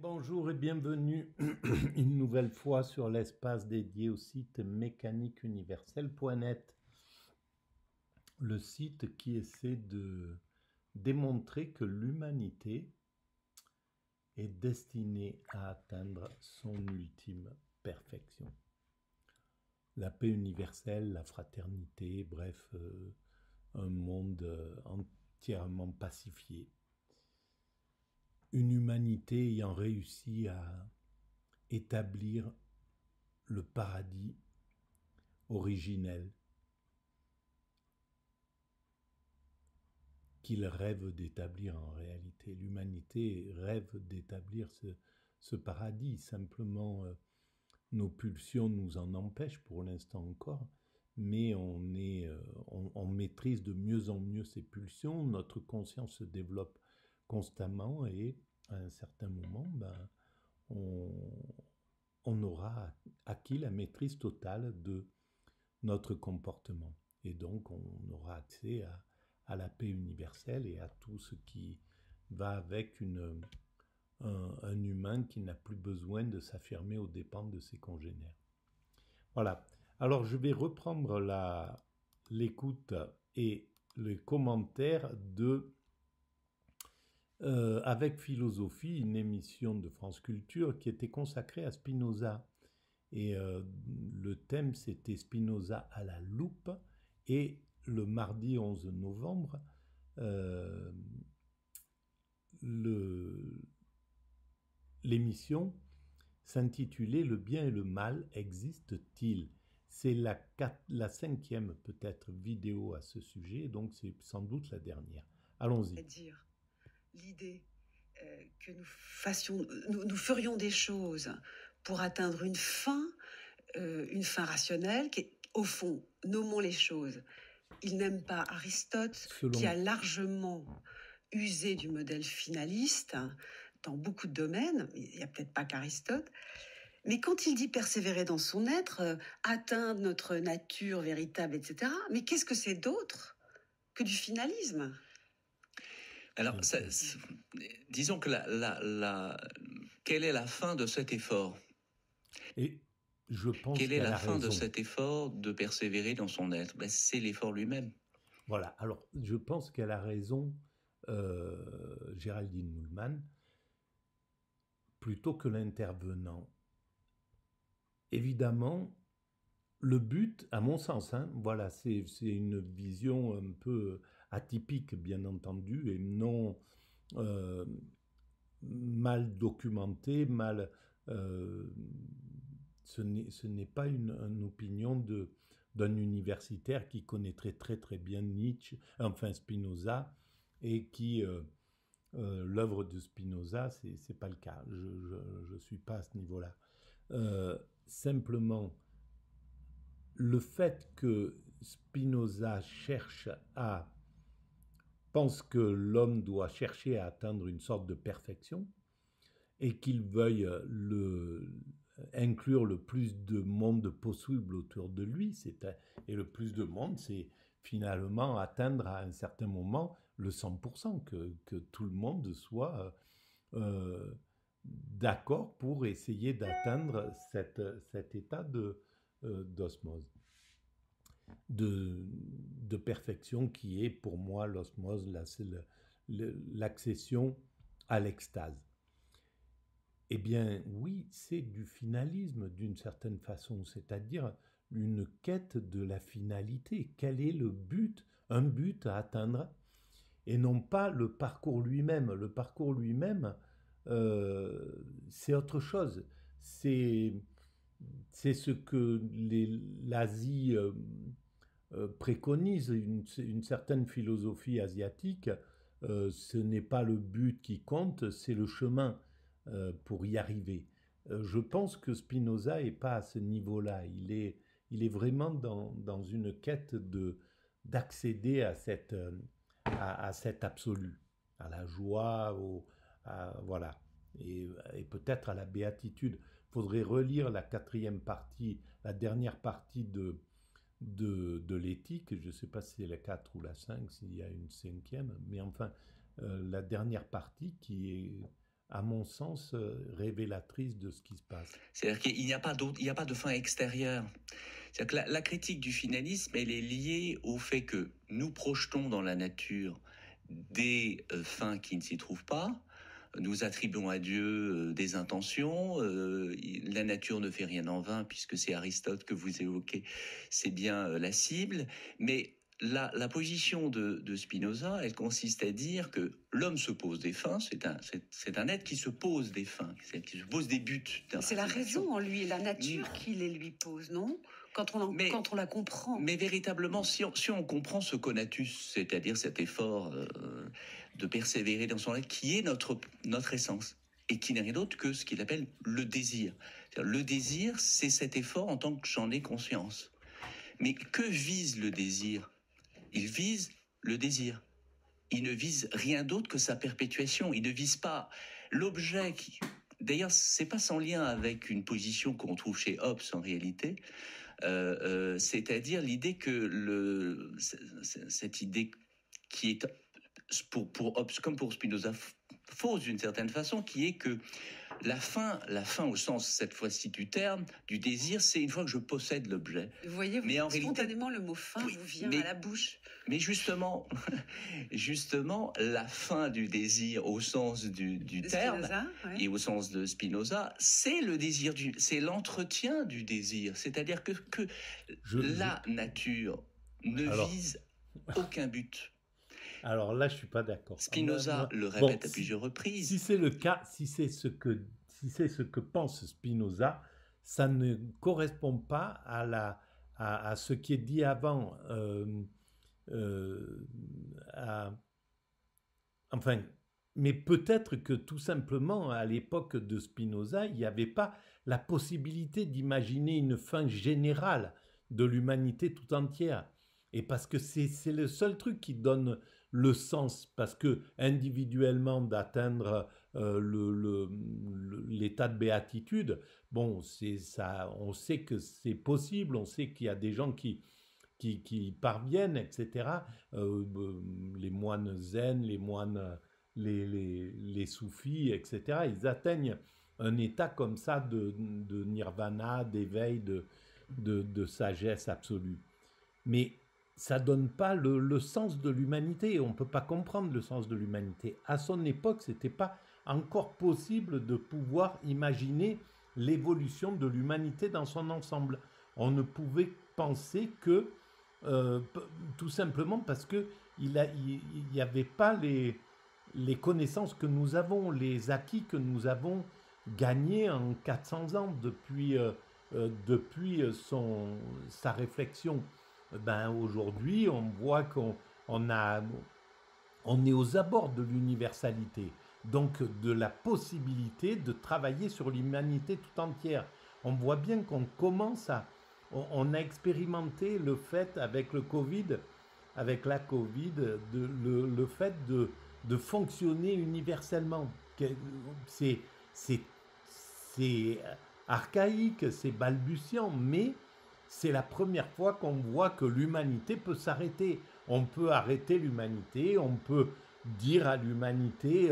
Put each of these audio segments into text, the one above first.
Bonjour et bienvenue une nouvelle fois sur l'espace dédié au site mécaniqueuniverselle.net, le site qui essaie de démontrer que l'humanité est destinée à atteindre son ultime perfection. La paix universelle, la fraternité, bref, un monde entièrement pacifié. Une humanité ayant réussi à établir le paradis originel qu'il rêve d'établir en réalité. L'humanité rêve d'établir ce paradis. Simplement, nos pulsions nous en empêchent pour l'instant encore, mais on maîtrise de mieux en mieux ces pulsions. Notre conscience se développe constamment et à un certain moment, on aura acquis la maîtrise totale de notre comportement. Et donc, on aura accès à la paix universelle et à tout ce qui va avec un humain qui n'a plus besoin de s'affirmer aux dépens de ses congénères. Voilà. Alors, je vais reprendre l'écoute et les commentaires de Avec Philosophie, une émission de France Culture qui était consacrée à Spinoza. Et le thème, c'était Spinoza à la loupe. Et le mardi 11 novembre, l'émission s'intitulait Le bien et le mal existent-ils? C'est la cinquième peut-être vidéo à ce sujet, donc c'est sans doute la dernière. Allons-y. Dire l'idée que nous ferions des choses pour atteindre une fin rationnelle qui est, au fond, nommons les choses. Il n'aime pas Aristote, qui a largement usé du modèle finaliste dans beaucoup de domaines. Il n'y a peut-être pas qu'Aristote. Mais quand il dit persévérer dans son être, atteindre notre nature véritable, etc., mais qu'est-ce que c'est d'autre que du finalisme ? Alors, disons que quelle est la fin de cet effort? Et je pense quelle est la fin de cet effort de persévérer dans son être? C'est l'effort lui-même. Voilà, alors je pense qu'elle a raison, Géraldine Moulman, plutôt que l'intervenant. Évidemment, le but, à mon sens, voilà, c'est une vision un peu atypique, bien entendu, et non mal documentée, ce n'est pas une opinion d'un universitaire qui connaîtrait très très bien Nietzsche, enfin Spinoza, et qui l'œuvre de Spinoza, c'est pas le cas. Je suis pas à ce niveau-là. Simplement, le fait que Spinoza pense que l'homme doit chercher à atteindre une sorte de perfection et qu'il veuille inclure le plus de monde possible autour de lui, et le plus de monde, c'est finalement atteindre à un certain moment le 100%, que tout le monde soit d'accord pour essayer d'atteindre cet état d'osmose, de perfection qui est pour moi l'osmose, c'est l'accession à l'extase. Eh bien oui, c'est du finalisme d'une certaine façon, c'est-à-dire une quête de la finalité. Quel est le but, un but à atteindre, et non pas le parcours lui-même. Le parcours lui-même, c'est autre chose. C'est ce que l'Asie préconise, une certaine philosophie asiatique. Ce n'est pas le but qui compte, c'est le chemin pour y arriver. Je pense que Spinoza n'est pas à ce niveau-là. Il est vraiment dans une quête d'accéder à cet absolu, à la joie, voilà, et peut-être à la béatitude. Il faudrait relire la quatrième partie, la dernière partie de l'éthique. Je ne sais pas si c'est la 4 ou la 5, s'il y a une cinquième, mais enfin, la dernière partie qui est à mon sens, révélatrice de ce qui se passe. C'est-à-dire qu'il n'y a pas d'autre, il n'y a pas de fin extérieure. C'est-à-dire que la critique du finalisme, elle est liée au fait que nous projetons dans la nature des fins qui ne s'y trouvent pas. Nous attribuons à Dieu des intentions. La nature ne fait rien en vain, puisque c'est Aristote que vous évoquez, c'est bien la cible. Mais la position de Spinoza, elle consiste à dire que l'homme se pose des fins, c'est un être qui se pose des fins, qui se pose des buts. C'est la raison en lui, la nature qui les lui pose, non ? Quand on la comprend. Mais véritablement, si on comprend ce conatus, c'est-à-dire cet effort de persévérer dans son être, qui est notre essence, et qui n'est rien d'autre que ce qu'il appelle le désir. Le désir, c'est cet effort en tant que j'en ai conscience. Mais que vise le désir ? Il vise le désir. Il ne vise rien d'autre que sa perpétuation. Il ne vise pas l'objet qui... D'ailleurs, c'est pas sans lien avec une position qu'on trouve chez Hobbes en réalité. C'est-à-dire l'idée que cette idée qui est pour Hobbes comme pour Spinoza fausse d'une certaine façon, qui est que la fin au sens cette fois-ci du terme, du désir, c'est une fois que je possède l'objet. Vous voyez, spontanément le mot fin vous vient à la bouche. Mais justement, la fin du désir au sens du terme Spinoza, ouais. Et au sens de Spinoza, c'est le désir, c'est l'entretien du désir. C'est-à-dire que la nature ne vise aucun but. Alors là, je suis pas d'accord. Spinoza le répète à plusieurs reprises. Si c'est le cas, si c'est ce que pense Spinoza, ça ne correspond pas à ce qui est dit avant. Enfin, mais peut-être que tout simplement, à l'époque de Spinoza, il n'y avait pas la possibilité d'imaginer une fin générale de l'humanité tout entière. Et parce que c'est le seul truc qui donne le sens, parce que individuellement d'atteindre l'état de béatitude, bon, c'est ça, on sait que c'est possible, on sait qu'il y a des gens qui parviennent, etc. Les moines zen, les moines, les soufis, etc. Ils atteignent un état comme ça de nirvana, d'éveil, de sagesse absolue. Mais ça donne pas le sens de l'humanité. On ne peut pas comprendre le sens de l'humanité. À son époque, ce n'était pas encore possible de pouvoir imaginer l'évolution de l'humanité dans son ensemble. On ne pouvait penser que, tout simplement parce qu'il n'y avait pas les connaissances que nous avons, les acquis que nous avons gagnés en 400 ans depuis sa réflexion. Ben aujourd'hui, on voit qu'on est aux abords de l'universalité, donc de la possibilité de travailler sur l'humanité tout entière. On voit bien qu'on commence on a expérimenté le fait avec le Covid, le fait de fonctionner universellement. C'est archaïque, c'est balbutiant, mais c'est la première fois qu'on voit que l'humanité peut s'arrêter. On peut arrêter l'humanité, on peut dire à l'humanité,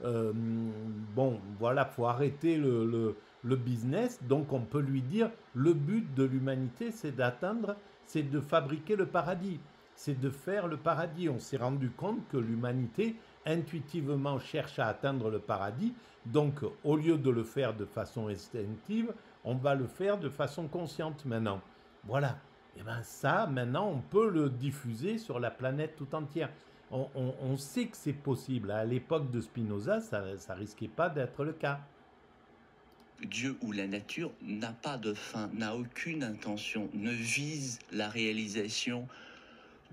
bon, voilà, faut arrêter le business. Donc on peut lui dire, le but de l'humanité, c'est de fabriquer le paradis, c'est de faire le paradis. On s'est rendu compte que l'humanité, intuitivement, cherche à atteindre le paradis. Donc, au lieu de le faire de façon instinctive, on va le faire de façon consciente maintenant. Voilà. Et bien ça, maintenant, on peut le diffuser sur la planète tout entière. On sait que c'est possible. À l'époque de Spinoza, ça risquait pas d'être le cas. Dieu ou la nature n'a pas de fin, n'a aucune intention, ne vise la réalisation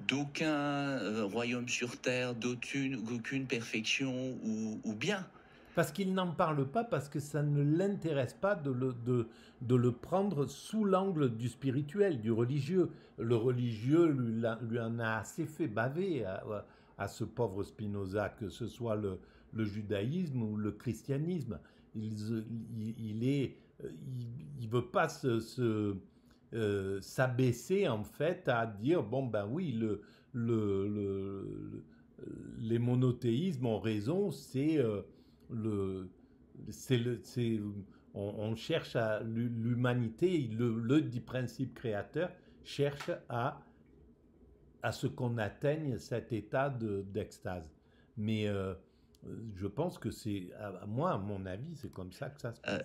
d'aucun royaume sur terre, d'aucune perfection ou bien. Parce qu'il n'en parle pas, parce que ça ne l'intéresse pas de le prendre sous l'angle du spirituel, du religieux. Le religieux lui en a assez fait baver à ce pauvre Spinoza, que ce soit le judaïsme ou le christianisme. Il veut pas s'abaisser en fait à dire bon ben oui les monothéismes ont raison, c'est c'est, on cherche à l'humanité, le principe créateur cherche à ce qu'on atteigne cet état d'extase. Mais je pense que c'est, moi, à mon avis, c'est comme ça que ça se passe.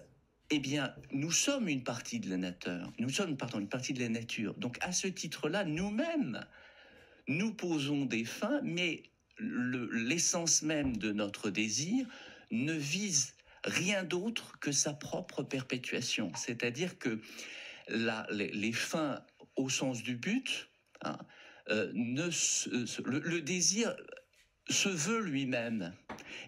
Eh bien, nous sommes une partie de la nature. Nous sommes, pardon, une partie de la nature. Donc, à ce titre-là, nous-mêmes, nous posons des fins, mais l'essence même de notre désir ne vise rien d'autre que sa propre perpétuation. C'est-à-dire que les fins au sens du but, hein, le désir se veut lui-même.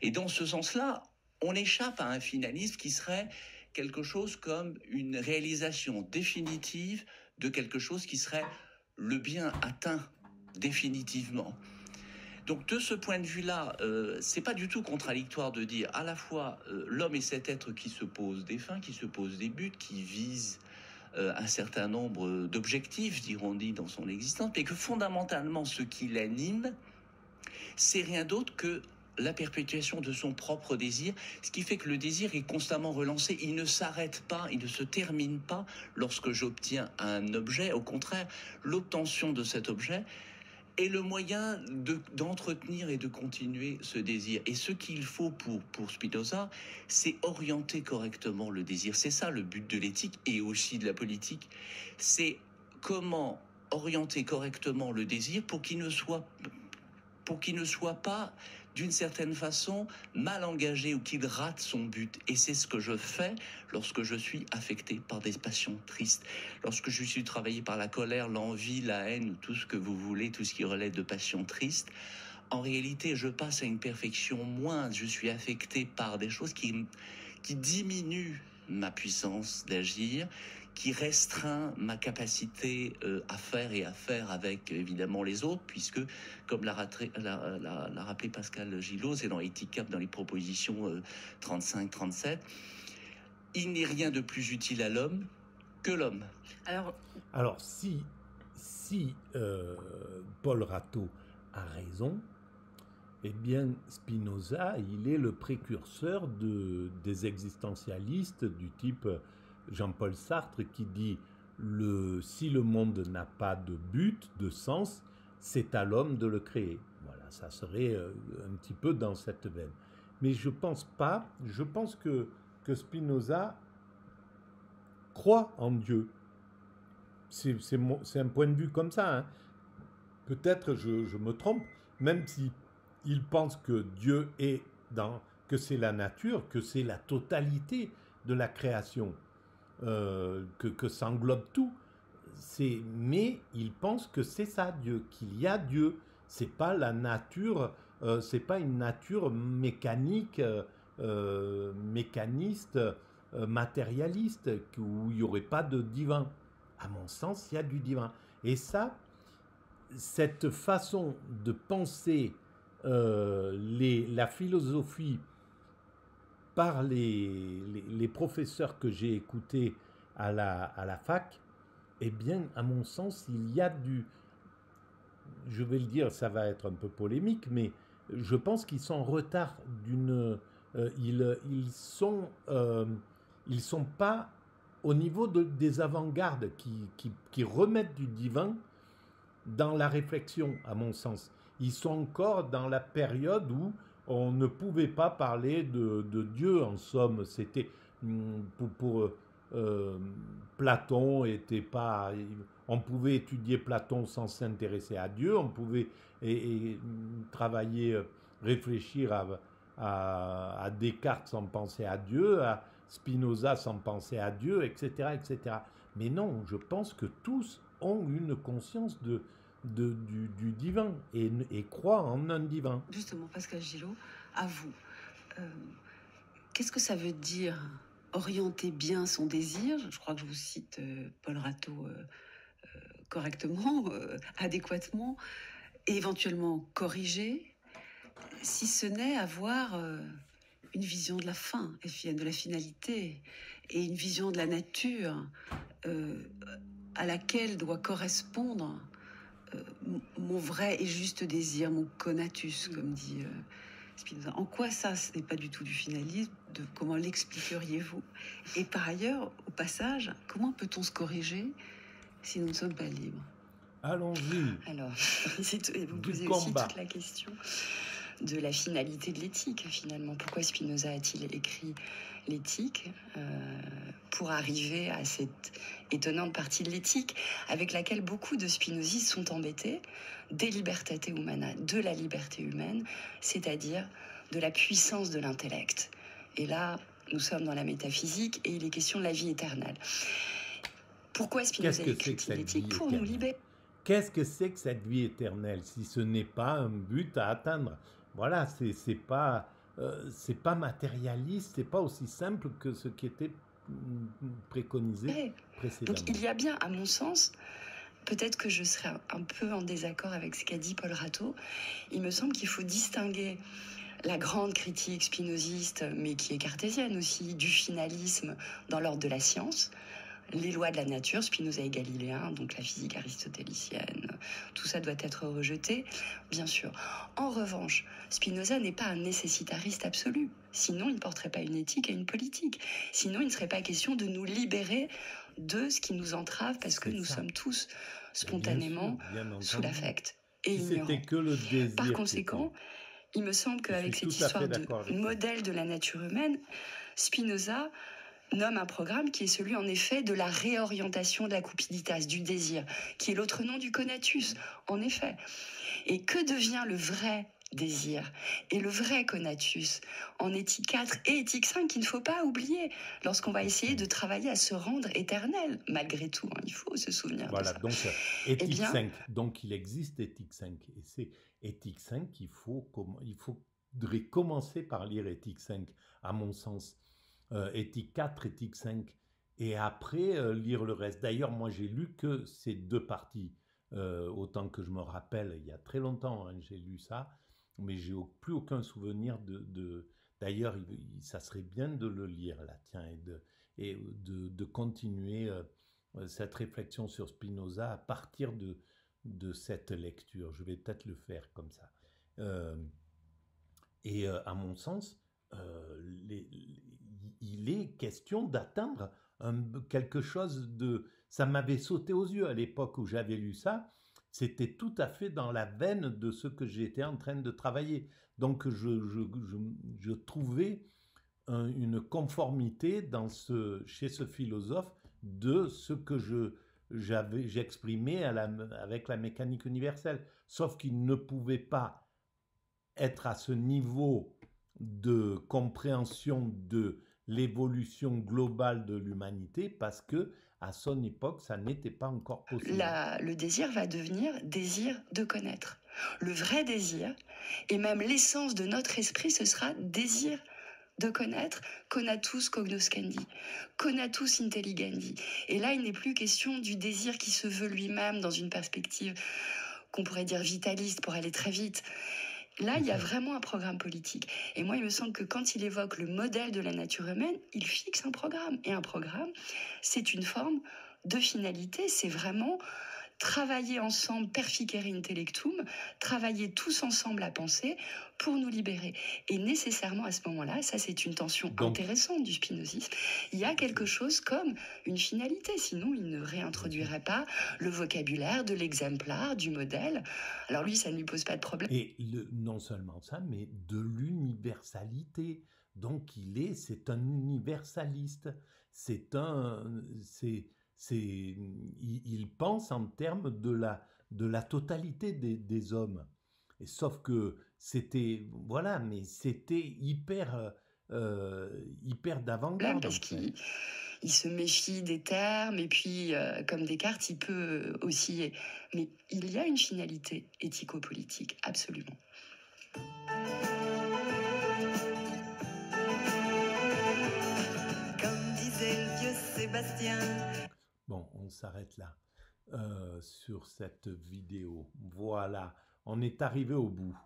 Et dans ce sens-là, on échappe à un finalisme qui serait quelque chose comme une réalisation définitive de quelque chose qui serait le bien atteint définitivement. Donc de ce point de vue-là, c'est pas du tout contradictoire de dire à la fois l'homme est cet être qui se pose des fins, qui se pose des buts, qui vise un certain nombre d'objectifs, diront-ils, dans son existence, mais que fondamentalement ce qui l'anime, c'est rien d'autre que la perpétuation de son propre désir, ce qui fait que le désir est constamment relancé, il ne s'arrête pas, il ne se termine pas lorsque j'obtiens un objet. Au contraire, l'obtention de cet objet est le moyen d'entretenir et de continuer ce désir. Et ce qu'il faut pour Spinoza, c'est orienter correctement le désir. C'est ça le but de l'éthique et aussi de la politique. C'est comment orienter correctement le désir pour qu'il ne soit pas d'une certaine façon mal engagé ou qu'il rate son but. Et c'est ce que je fais lorsque je suis affecté par des passions tristes, lorsque je suis travaillé par la colère, l'envie, la haine, tout ce que vous voulez, tout ce qui relève de passions tristes. En réalité, je passe à une perfection moindre, je suis affecté par des choses qui diminuent ma puissance d'agir, qui restreint ma capacité à faire avec évidemment les autres, puisque, comme l'a rappelé Pascal Gillot, c'est dans Éthique Cap, dans les propositions 35-37, il n'est rien de plus utile à l'homme que l'homme. Alors si Paul Rateau a raison, eh bien Spinoza, il est le précurseur des existentialistes du type Jean-Paul Sartre qui dit si le monde n'a pas de but, de sens, c'est à l'homme de le créer. Voilà, ça serait un petit peu dans cette veine. Mais je pense pas, je pense que Spinoza croit en Dieu. C'est un point de vue comme ça. Hein. Peut-être je me trompe, même si il pense que Dieu est que c'est la nature, que c'est la totalité de la création. Que ça englobe tout. Mais il pense que c'est ça Dieu, qu'il y a Dieu. C'est pas la nature, c'est pas une nature mécanique, mécaniste, matérialiste, où il n'y aurait pas de divin. À mon sens, il y a du divin. Et ça, cette façon de penser la philosophie par les professeurs que j'ai écoutés à la fac, eh bien, à mon sens, il y a je vais le dire, ça va être un peu polémique, mais je pense qu'ils sont en retard ils sont pas au niveau des avant-gardes qui remettent du divin dans la réflexion, à mon sens. Ils sont encore dans la période où on ne pouvait pas parler de Dieu, en somme. C'était pour Platon était pas. On pouvait étudier Platon sans s'intéresser à Dieu. On pouvait travailler, réfléchir à Descartes sans penser à Dieu, à Spinoza sans penser à Dieu, etc., etc. Mais non, je pense que tous ont une conscience du divin et croient en un divin. Justement, Pascal Gillot, à vous, qu'est-ce que ça veut dire orienter bien son désir? Je crois que je vous cite Paul Rateau correctement, adéquatement, et éventuellement corriger, si ce n'est avoir une vision de la fin, de la finalité, et une vision de la nature à laquelle doit correspondre mon vrai et juste désir, mon conatus, comme dit Spinoza. En quoi ça, ce n'est pas du tout du finalisme? Comment l'expliqueriez-vous? Et par ailleurs, au passage, comment peut-on se corriger si nous ne sommes pas libres? Allons-y, Alors, vous du posez aussi combat. toute la question de la finalité de l'éthique, finalement. Pourquoi Spinoza a-t-il écrit l'éthique pour arriver à cette étonnante partie de l'éthique avec laquelle beaucoup de spinozistes sont embêtés, des libertate humana, de la liberté humaine, c'est-à-dire de la puissance de l'intellect. Et là, nous sommes dans la métaphysique et il est question de la vie éternelle. Pourquoi Qu'est-ce Spinoza que c'est que écrit-il cette l'éthique? vie Pour nous éternelle? libérer. Qu'est-ce que c'est que cette vie éternelle si ce n'est pas un but à atteindre? Voilà, c'est pas matérialiste, c'est pas aussi simple que ce qui était préconisé Donc précédemment. il y a bien, à mon sens, peut-être que je serais un peu en désaccord avec ce qu'a dit Paul Ratto, il me semble qu'il faut distinguer la grande critique spinoziste, mais qui est cartésienne aussi, du finalisme dans l'ordre de la science, les lois de la nature, Spinoza est galiléen, donc la physique aristotélicienne, tout ça doit être rejeté, bien sûr. En revanche, Spinoza n'est pas un nécessitariste absolu. Sinon, il ne porterait pas une éthique et une politique. Sinon, il ne serait pas question de nous libérer de ce qui nous entrave, parce que C'est nous ça. sommes tous Bien spontanément sûr, bien sous entendu. l'affect et Si ignorants. c'était que le désir Par qui conséquent, il me semble Je qu'avec suis cette tout à fait histoire de d'accord avec ça. modèle de la nature humaine, Spinoza nomme un programme qui est celui en effet de la réorientation de la cupiditas, du désir, qui est l'autre nom du conatus, en effet. Et que devient le vrai désir et le vrai conatus en éthique 4 et éthique 5 qu'il ne faut pas oublier lorsqu'on va essayer de travailler à se rendre éternel, malgré tout, hein, il faut se souvenir de Voilà, ça. donc Eh éthique bien, 5. Donc il existe éthique 5. Et c'est éthique 5 qu'il faut, il faudrait commencer par lire éthique 5, à mon sens. Éthique 4, éthique 5. Et après, lire le reste. D'ailleurs, moi, j'ai lu que ces deux parties. Autant que je me rappelle, il y a très longtemps, hein, j'ai lu ça. Mais j'ai plus aucun souvenir D'ailleurs, ça serait bien de le lire, là, tiens, et de continuer cette réflexion sur Spinoza à partir de cette lecture. Je vais peut-être le faire comme ça. À mon sens, il est question d'atteindre quelque chose de... Ça m'avait sauté aux yeux à l'époque où j'avais lu ça. C'était tout à fait dans la veine de ce que j'étais en train de travailler. Donc je trouvais une conformité chez ce philosophe de ce que j'exprimais avec la mécanique universelle. Sauf qu'il ne pouvait pas être à ce niveau de compréhension de l'évolution globale de l'humanité parce que à son époque, ça n'était pas encore possible. Le désir va devenir désir de connaître. Le vrai désir, et même l'essence de notre esprit, ce sera désir de connaître, conatus cognoscendi, conatus intelligendi. Et là, il n'est plus question du désir qui se veut lui-même dans une perspective qu'on pourrait dire vitaliste pour aller très vite. Là, il y a vraiment un programme politique. Et moi, il me semble que quand il évoque le modèle de la nature humaine, il fixe un programme. Et un programme, c'est une forme de finalité. C'est vraiment travailler ensemble, perficere intellectum, travailler tous ensemble à penser pour nous libérer. Et nécessairement, à ce moment-là, ça c'est une tension intéressante du spinozisme, il y a quelque chose comme une finalité, sinon il ne réintroduirait pas le vocabulaire de l'exemplaire, du modèle. Alors lui, ça ne lui pose pas de problème. Et non seulement ça, mais de l'universalité. Donc c'est un universaliste. Il pense en termes de la totalité des hommes. Et sauf que c'était hyper d'avant-garde. Parce qu'il se méfie des termes, et puis, comme Descartes, il peut osciller. Mais il y a une finalité éthico-politique, absolument. Comme disait le vieux Sébastien. Bon, on s'arrête là sur cette vidéo. Voilà, on est arrivé au bout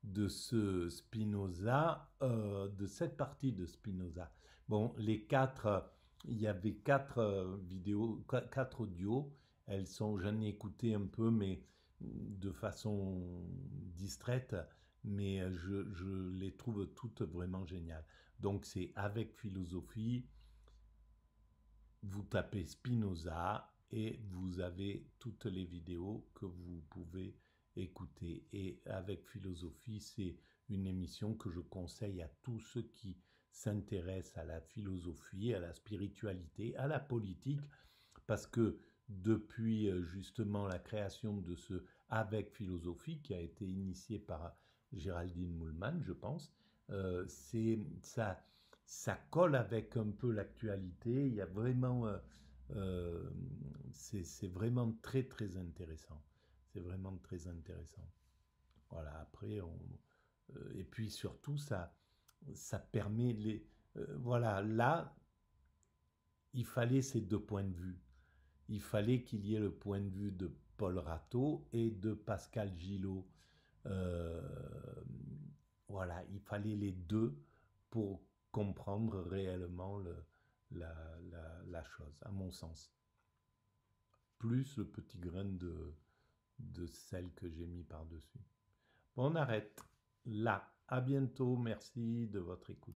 de ce Spinoza, de cette partie de Spinoza. Bon, il y avait 4 vidéos, 4 audios. J'en ai écouté un peu, mais de façon distraite. mais je les trouve toutes vraiment géniales. Donc c'est Avec philosophie, vous tapez Spinoza et vous avez toutes les vidéos que vous pouvez écouter. Et Avec philosophie, c'est une émission que je conseille à tous ceux qui s'intéressent à la philosophie, à la spiritualité, à la politique, parce que depuis justement la création de ce Avec philosophie, qui a été initié par Géraldine Moulman, je pense, ça colle avec un peu l'actualité. Il y a vraiment, c'est vraiment très très intéressant. C'est vraiment très intéressant. Voilà. Après, et puis surtout, ça permet voilà, là, il fallait ces deux points de vue. Il fallait qu'il y ait le point de vue de Paul Rateau et de Pascal Gillot. Euh, voilà, il fallait les deux pour comprendre réellement la chose, à mon sens. Plus le petit grain de sel que j'ai mis par-dessus. Bon, on arrête là. À bientôt. Merci de votre écoute.